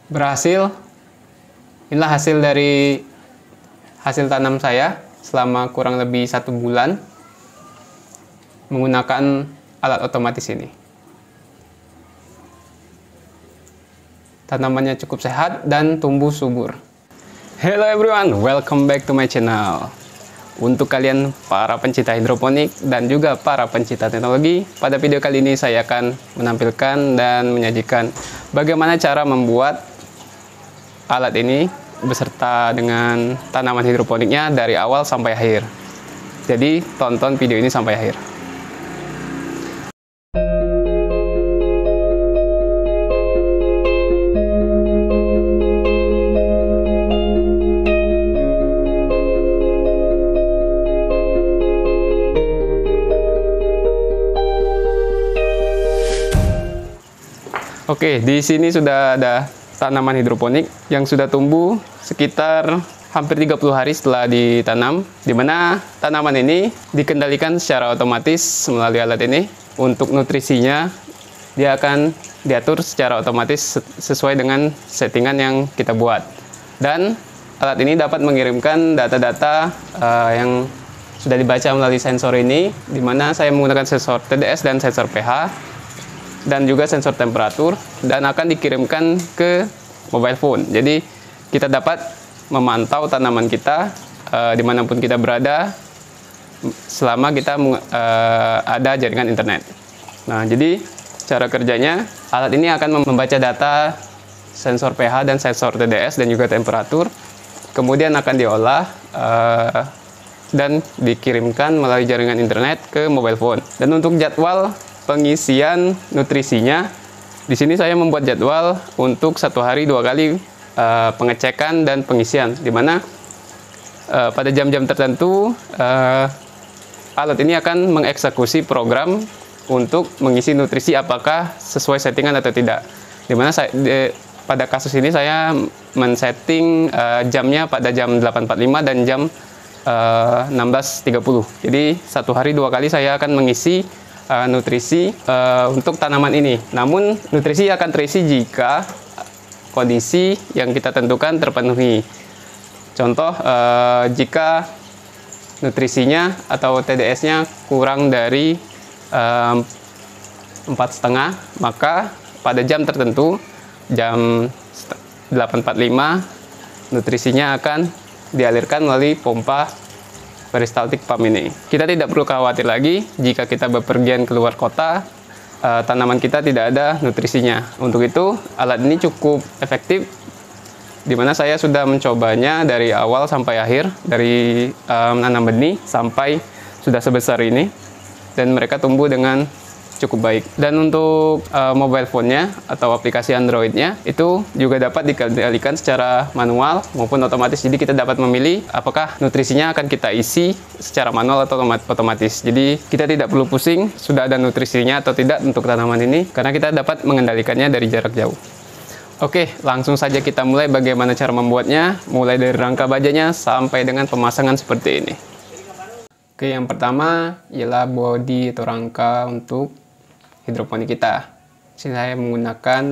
Berhasil. Inilah hasil dari hasil tanam saya selama kurang lebih 1 bulan menggunakan alat otomatis ini. Tanamannya cukup sehat dan tumbuh subur. Hello everyone, welcome back to my channel. Untuk kalian para pencinta hidroponik dan juga para pencinta teknologi, pada video kali ini saya akan menampilkan dan menyajikan bagaimana cara membuat alat ini beserta dengan tanaman hidroponiknya dari awal sampai akhir. Jadi tonton video ini sampai akhir. Oke, di sini sudah ada tanaman hidroponik yang sudah tumbuh sekitar hampir 30 hari setelah ditanam, di mana tanaman ini dikendalikan secara otomatis melalui alat ini. Untuk nutrisinya, dia akan diatur secara otomatis sesuai dengan settingan yang kita buat. Dan alat ini dapat mengirimkan data-data yang sudah dibaca melalui sensor ini, di mana saya menggunakan sensor TDS dan sensor pH, dan juga sensor temperatur, dan akan dikirimkan ke mobile phone. Jadi kita dapat memantau tanaman kita dimanapun kita berada selama kita ada jaringan internet. Nah, jadi cara kerjanya, alat ini akan membaca data sensor pH dan sensor TDS dan juga temperatur, kemudian akan diolah dan dikirimkan melalui jaringan internet ke mobile phone. Dan untuk jadwal pengisian nutrisinya, di sini saya membuat jadwal untuk 1 hari 2 kali pengecekan dan pengisian, di mana pada jam-jam tertentu alat ini akan mengeksekusi program untuk mengisi nutrisi apakah sesuai settingan atau tidak. Di mana pada kasus ini saya men-setting jamnya pada jam 8.45 dan jam 16.30. Jadi 1 hari 2 kali saya akan mengisi nutrisi untuk tanaman ini. Namun nutrisi akan terisi jika kondisi yang kita tentukan terpenuhi. Contoh, jika nutrisinya atau TDS-nya kurang dari 4,5, maka pada jam tertentu, jam 8.45, nutrisinya akan dialirkan melalui pompa peristaltik pump ini. Kita tidak perlu khawatir lagi jika kita bepergian keluar kota, tanaman kita tidak ada nutrisinya. Untuk itu, alat ini cukup efektif, di mana saya sudah mencobanya dari awal sampai akhir, dari menanam benih sampai sudah sebesar ini, dan mereka tumbuh dengan cukup baik. Dan untuk mobile phone-nya atau aplikasi Android-nya itu juga dapat dikendalikan secara manual maupun otomatis. Jadi kita dapat memilih apakah nutrisinya akan kita isi secara manual atau otomatis. Jadi kita tidak perlu pusing sudah ada nutrisinya atau tidak untuk tanaman ini, karena kita dapat mengendalikannya dari jarak jauh. Oke, langsung saja kita mulai bagaimana cara membuatnya, mulai dari rangka bajanya sampai dengan pemasangan seperti ini. Oke, yang pertama ialah bodi atau rangka untuk hidroponik kita. Sini saya menggunakan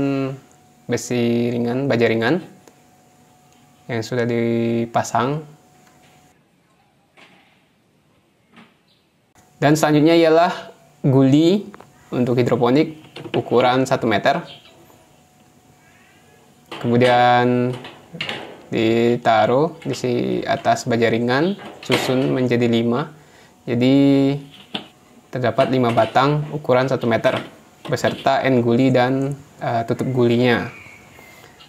besi ringan, baja ringan yang sudah dipasang. Dan selanjutnya ialah guli untuk hidroponik ukuran 1 meter. Kemudian ditaruh di atas baja ringan, susun menjadi 5. Jadi terdapat 5 batang ukuran 1 meter beserta end guli dan tutup gulinya.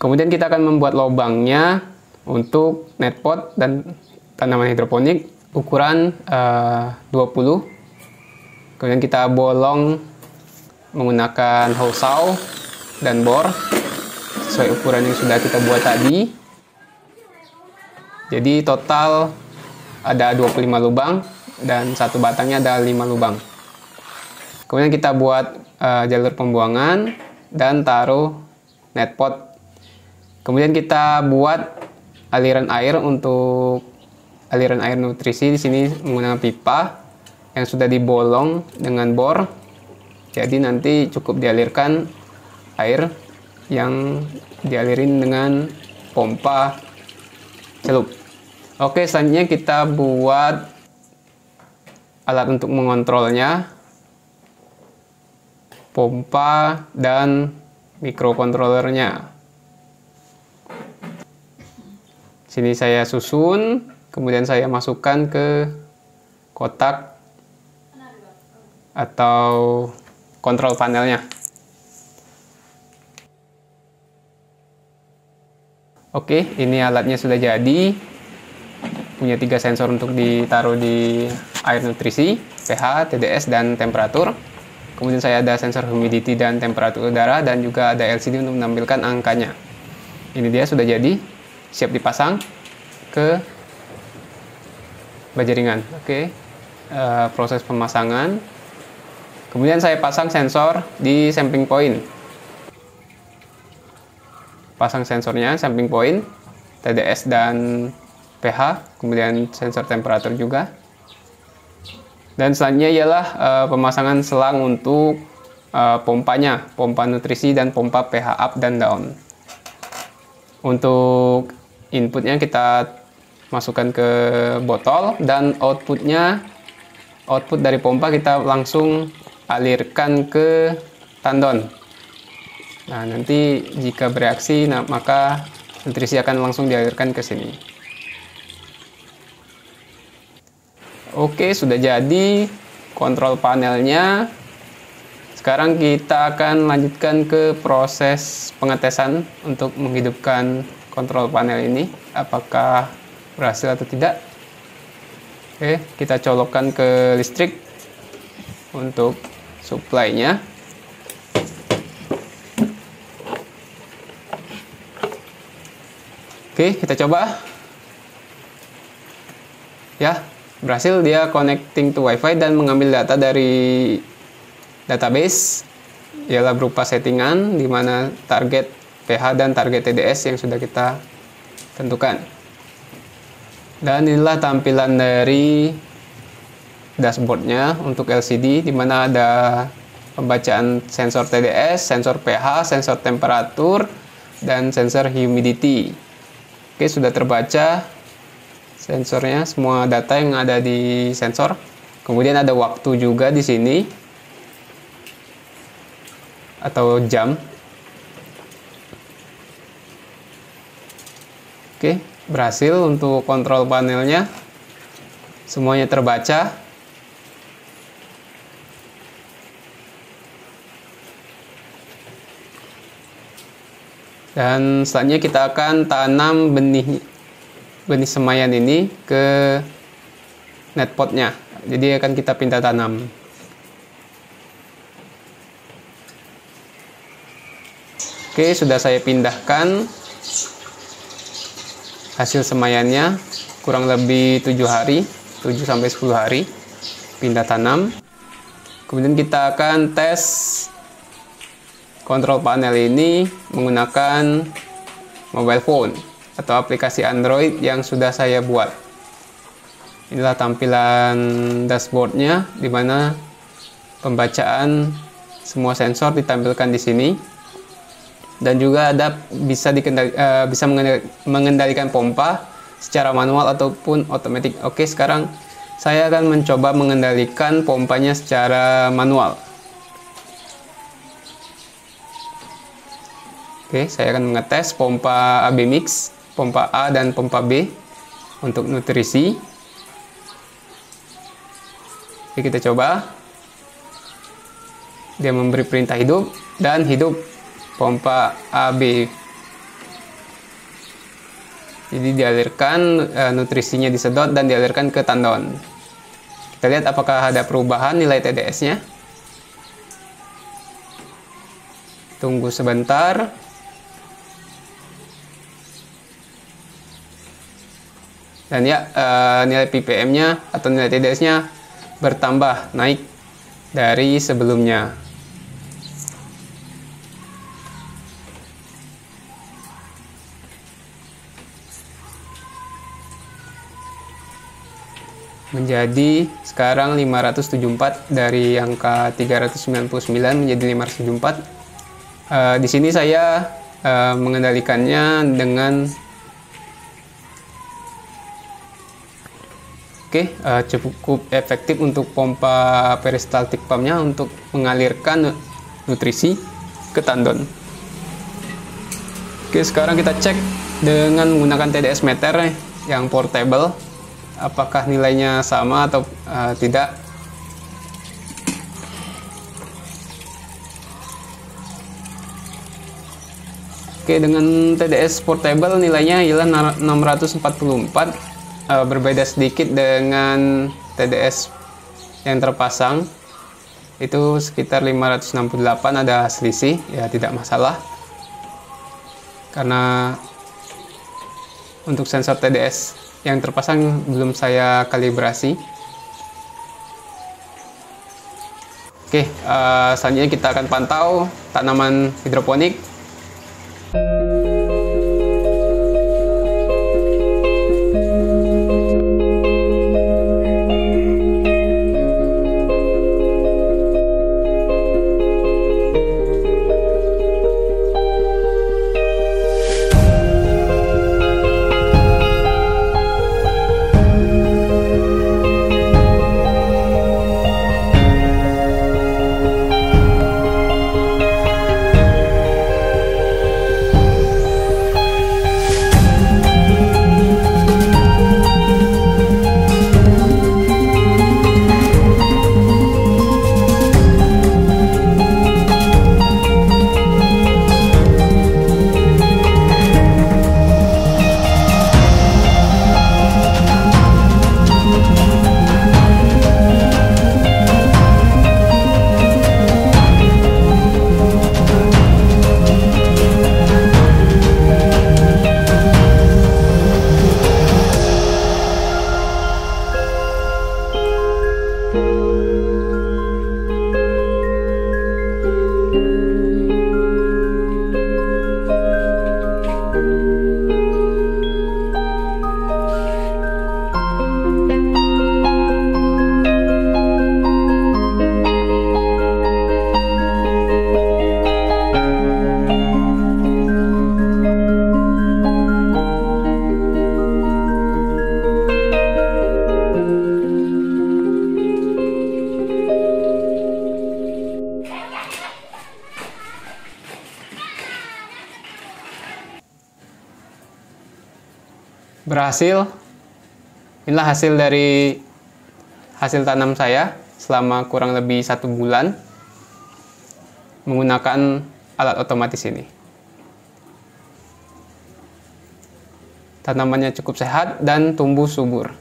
Kemudian kita akan membuat lubangnya untuk netpot dan tanaman hidroponik ukuran 20. Kemudian kita bolong menggunakan hose saw dan bor sesuai ukuran yang sudah kita buat tadi. Jadi total ada 25 lubang dan satu batangnya ada 5 lubang. Kemudian kita buat jalur pembuangan dan taruh netpot. Kemudian kita buat aliran air untuk aliran air nutrisi. Di sini menggunakan pipa yang sudah dibolong dengan bor. Jadi nanti cukup dialirkan air yang dialirin dengan pompa celup. Oke, selanjutnya kita buat alat untuk mengontrolnya, pompa dan microcontrollernya. Sini saya susun, kemudian saya masukkan ke kotak atau kontrol panelnya. Oke, ini alatnya sudah jadi. Punya 3 sensor untuk ditaruh di air nutrisi, pH, TDS, dan temperatur. Kemudian saya ada sensor humidity dan temperatur udara, dan juga ada LCD untuk menampilkan angkanya. Ini dia sudah jadi, siap dipasang ke baja ringan. Oke, proses pemasangan. Kemudian saya pasang sensor di samping point. Pasang sensornya samping point, TDS dan pH, kemudian sensor temperatur juga. Dan selanjutnya ialah pemasangan selang untuk pompanya, pompa nutrisi dan pompa pH up dan down. Untuk inputnya kita masukkan ke botol, dan output dari pompa kita langsung alirkan ke tandon. Nah, nanti jika bereaksi, maka nutrisi akan langsung dialirkan ke sini. Oke, sudah jadi kontrol panelnya. Sekarang kita akan lanjutkan ke proses pengetesan untuk menghidupkan kontrol panel ini, apakah berhasil atau tidak. Oke, kita colokkan ke listrik untuk supply-nya. Oke, kita coba. Ya, berhasil dia connecting to Wi-Fi dan mengambil data dari database, ialah berupa settingan di mana target pH dan target TDS yang sudah kita tentukan. Dan inilah tampilan dari dashboardnya untuk LCD, di mana ada pembacaan sensor TDS, sensor pH, sensor temperatur, dan sensor humidity. Oke, sudah terbaca sensornya, semua data yang ada di sensor. Kemudian ada waktu juga di sini, atau jam. Oke, berhasil untuk kontrol panelnya. Semuanya terbaca. Dan selanjutnya kita akan tanam benih semayan ini ke netpotnya. Jadi akan kita pindah tanam. Oke, sudah saya pindahkan hasil semayannya, kurang lebih 7 hari, 7-10 hari pindah tanam. Kemudian kita akan tes kontrol panel ini menggunakan mobile phone atau aplikasi Android yang sudah saya buat. Inilah tampilan dashboardnya, di mana pembacaan semua sensor ditampilkan di sini, dan juga ada bisa mengendalikan pompa secara manual ataupun otomatis. Oke, sekarang saya akan mencoba mengendalikan pompanya secara manual. Oke, saya akan mengetes pompa AB mix, pompa A dan pompa B untuk nutrisi. Oke, kita coba. Dia memberi perintah hidup, dan hidup pompa AB. Jadi dialirkan, nutrisinya disedot dan dialirkan ke tandon. Kita lihat apakah ada perubahan nilai TDS-nya. Tunggu sebentar. Dan ya, nilai ppm-nya atau nilai TDS-nya bertambah, naik dari sebelumnya. Menjadi sekarang 574, dari angka 399 menjadi 574. Di sini saya mengendalikannya dengan cukup efektif untuk pompa peristaltik pumpnya untuk mengalirkan nutrisi ke tandon. Oke, sekarang kita cek dengan menggunakan TDS meter yang portable, apakah nilainya sama atau tidak. Oke, dengan TDS portable nilainya ialah 644. Berbeda sedikit dengan TDS yang terpasang, itu sekitar 568, ada selisih, ya tidak masalah karena untuk sensor TDS yang terpasang belum saya kalibrasi. Oke, selanjutnya kita akan pantau tanaman hidroponik. Berhasil. Inilah hasil dari hasil tanam saya selama kurang lebih 1 bulan menggunakan alat otomatis ini. Tanamannya cukup sehat dan tumbuh subur.